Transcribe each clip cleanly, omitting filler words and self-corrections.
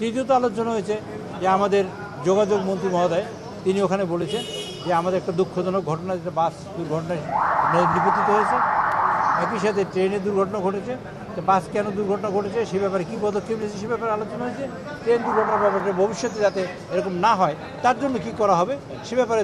তৃতীয়ত আলোচনা হয়েছে যে আমাদের যোগাযোগ মন্ত্রী মহোদয় তিনি ওখানে বলেছেন যে আমাদের একটা দুঃখজনক ঘটনা, যেটা বাস দুর্ঘটনায় নিপতিত হয়েছে। একই সাথে ট্রেনের দুর্ঘটনা ঘটেছে। তো বাস কেন দুর্ঘটনা ঘটেছে সে ব্যাপারে কী পদক্ষেপ নিয়েছে সে ব্যাপারে আলোচনা হয়েছে। ট্রেন দুর্ঘটনার ব্যাপারে ভবিষ্যতে যাতে এরকম না হয় তার জন্য কী করা হবে সে ব্যাপারে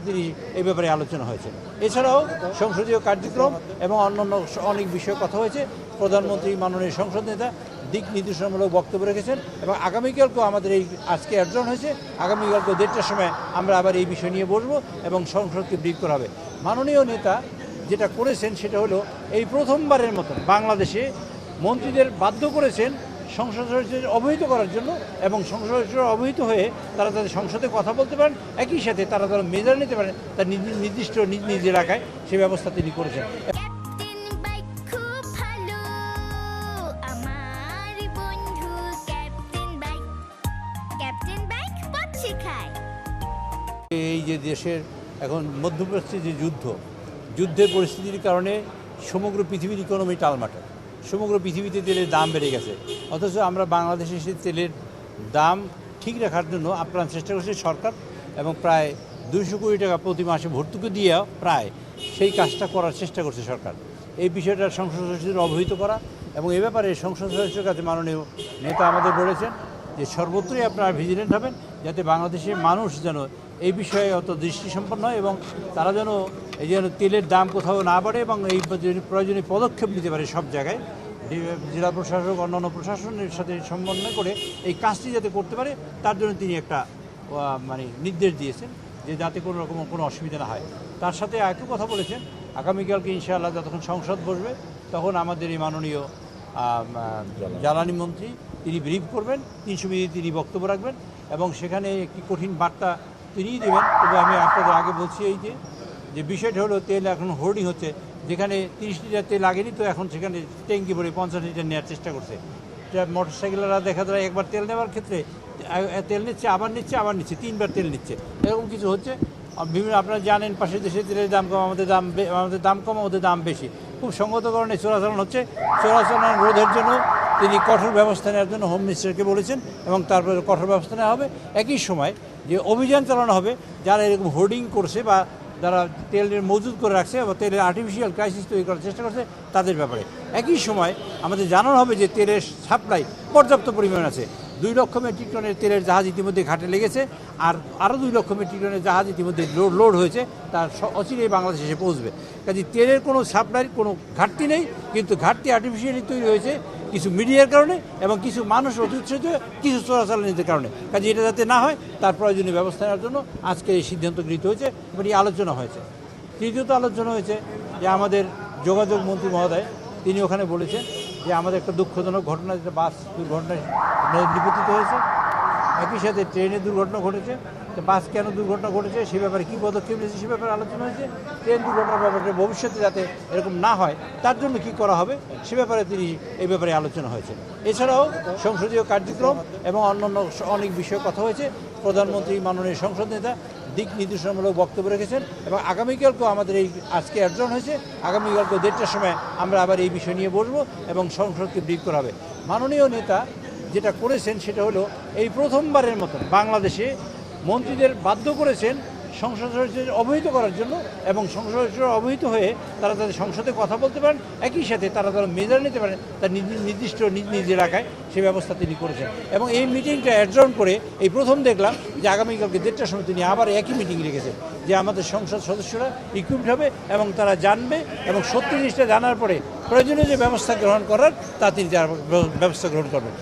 এই ব্যাপারে আলোচনা হয়েছে। এছাড়াও সংসদীয় কার্যক্রম এবং অন্যান্য অনেক বিষয়ে কথা হয়েছে। প্রধানমন্ত্রী মাননীয় সংসদ নেতা দিক নির্দেশনামূলক বক্তব্য রেখেছেন এবং আগামীকালকেও আমাদের এই আজকে অ্যাডজন হয়েছে, আগামীকালকেও 1:30টার সময় আমরা আবার এই বিষয় নিয়ে বসবো এবং সংসদকে ব্রিফ করা হবে। মাননীয় নেতা যেটা করেছেন সেটা হলো এই প্রথমবারের মতন বাংলাদেশে মন্ত্রীদের বাধ্য করেছেন সংসদ সদস্যদের অবহিত করার জন্য এবং সংসদ সদস্যরা অবহিত হয়ে তারা তাদের সংসদে কথা বলতে পারেন, একই সাথে তারা মেজার নিতে পারেন তার নির্দিষ্ট নিজ নিজ এলাকায় সে ব্যবস্থা তিনি করেছেন। এই যে দেশের এখন মধ্যপ্রাচ্যে যে যুদ্ধের পরিস্থিতির কারণে সমগ্র পৃথিবীর ইকোনমি টালমাটাল, সমগ্র পৃথিবীতে তেলের দাম বেড়ে গেছে। অথচ আমরা বাংলাদেশে সেই তেলের দাম ঠিক রাখার জন্য আপ্রাণ চেষ্টা করছে সরকার এবং প্রায় 200 কোটি টাকা প্রতি মাসে ভর্তুকি দিয়ে প্রায় সেই কাজটা করার চেষ্টা করছে সরকার। এই বিষয়টা সংসদ সদস্যদের অবহিত করা এবং এ ব্যাপারে সংসদ সদস্যের কাছে মাননীয় নেতা আমাদের বলেছেন যে সর্বত্রই আপনারা ভিজিলেন্ট হবেন যাতে বাংলাদেশের মানুষ যেন এই বিষয়ে অত দৃষ্টিসম্পন্ন হয় এবং তারা যেন তেলের দাম কোথাও না বাড়ে এবং এই প্রয়োজনীয় পদক্ষেপ নিতে পারে সব জায়গায়। জেলা প্রশাসক অন্যান্য প্রশাসনের সাথে সমন্বয় করে এই কাজটি যাতে করতে পারে তার জন্য তিনি একটা নির্দেশ দিয়েছেন যে যাতে কোনো রকম কোনো অসুবিধা না হয়। তার সাথে একটু কথা বলেছেন আগামীকালকে ইনশাআল্লাহ যতক্ষণ সংসদ বসবে তখন আমাদের এই মাননীয় জ্বালানি মন্ত্রী তিনি ব্রিফ করবেন, 300 মিনিট তিনি বক্তব্য রাখবেন এবং সেখানে একটি কঠিন বার্তা তিনিই দেবেন। তবে আমি আপনাদের আগে বলছি এই যে বিষয়টা হলো তেল এখন হোর্ডিং হচ্ছে, যেখানে 30 লিটার তেল আগেনি তো এখন সেখানে ট্যাঙ্কি ভরে 50 লিটার নেওয়ার চেষ্টা করছে। মোটরসাইকেলরা দেখা যায় একবার তেল নেওয়ার ক্ষেত্রে তেল নিচ্ছে আবার নিচ্ছে 3বার তেল নিচ্ছে, এরকম কিছু হচ্ছে। বিভিন্ন আপনারা জানেন পাশের দেশে তেলের দাম কম, আমাদের দাম কম, ওদের দাম বেশি। খুব সঙ্গত কারণে চোরাচালান হচ্ছে। চোরাচালান রোধের জন্য তিনি কঠোর ব্যবস্থা নেওয়ার জন্য হোম মিনিস্টারকে বলেছেন এবং তারপরে কঠোর ব্যবস্থা নেওয়া হবে। একই সময় যে অভিযান চালানো হবে যারা এরকম হোর্ডিং করছে বা যারা তেলের মজুদ করে রাখছে বা তেলের আর্টিফিশিয়াল ক্রাইসিস তৈরি করার চেষ্টা করছে তাদের ব্যাপারে। একই সময় আমাদের জানানো হবে যে তেলের সাপ্লাই পর্যাপ্ত পরিমাণ আছে। 2 লক্ষ মেট্রিক টনের তেলের জাহাজ ইতিমধ্যে ঘাটে লেগেছে আর আরও 2 লক্ষ মেট্রিক টনের জাহাজ ইতিমধ্যে লোড হয়েছে, তার অচিরেই বাংলাদেশে এসে পৌঁছবে। কাজে তেলের কোনো সাপ্লাইয়ের কোনো ঘাটতি নেই, কিন্তু ঘাটতি আর্টিফিশিয়ালি তৈরি হয়েছে কিছু মিডিয়ার কারণে এবং কিছু মানুষ অতিউৎসাহিত কিছু চোরাচালানিদের কারণে। কাজে এটা যাতে না হয় তার প্রয়োজনীয় ব্যবস্থা নেওয়ার জন্য আজকে এই সিদ্ধান্ত গৃহীত হয়েছে এবং এই আলোচনা হয়েছে। তৃতীয়ত আলোচনা হয়েছে যে আমাদের যোগাযোগ মন্ত্রী মহোদয় তিনি ওখানে বলেছেন যে আমাদের একটা দুঃখজনক ঘটনা, যেটা বাস দুর্ঘটনায় নিপতিত হয়েছে। একই সাথে ট্রেনের দুর্ঘটনা ঘটেছে। তো বাস কেন দুর্ঘটনা ঘটেছে সে ব্যাপারে কী পদক্ষেপ নিয়েছে সে ব্যাপারে আলোচনা হয়েছে। ট্রেন দুর্ঘটনার ব্যাপারে ভবিষ্যতে যাতে এরকম না হয় তার জন্য কী করা হবে সে ব্যাপারে এই ব্যাপারে আলোচনা হয়েছে। এছাড়াও সংসদীয় কার্যক্রম এবং অন্যান্য অনেক বিষয়ে কথা হয়েছে। প্রধানমন্ত্রী মাননীয় সংসদ নেতা দিক নির্দেশনামূলক বক্তব্য রেখেছেন এবং আগামীকালকেও আমাদের এই আজকে অ্যাডজন হয়েছে, আগামীকালকেও 1:30টার সময় আমরা আবার এই বিষয় নিয়ে বসবো এবং সংসদকে ব্রিফ করা হবে। মাননীয় নেতা যেটা করেছেন সেটা হলো এই প্রথমবারের মতন বাংলাদেশে মন্ত্রীদের বাধ্য করেছেন সংসদ সদস্যদের অবহিত করার জন্য এবং সংসদ সদস্যরা অবহিত হয়ে তারা তাদের সংসদে কথা বলতে পারেন, একই সাথে তারা মেজার নিতে পারেন তার নির্দিষ্ট নিজ এলাকায় সে ব্যবস্থা তিনি করেছেন। এবং এই মিটিংটা অ্যাডজন করে এই প্রথম দেখলাম যে আগামীকালকে 1:30টার সময় তিনি আবার একই মিটিং রেখেছেন যে আমাদের সংসদ সদস্যরা ইকুইপড হবে এবং তারা জানবে এবং সত্যি জিনিসটা জানার পরে প্রয়োজনীয় যে ব্যবস্থা গ্রহণ করার তা তিনি ব্যবস্থা গ্রহণ করবেন।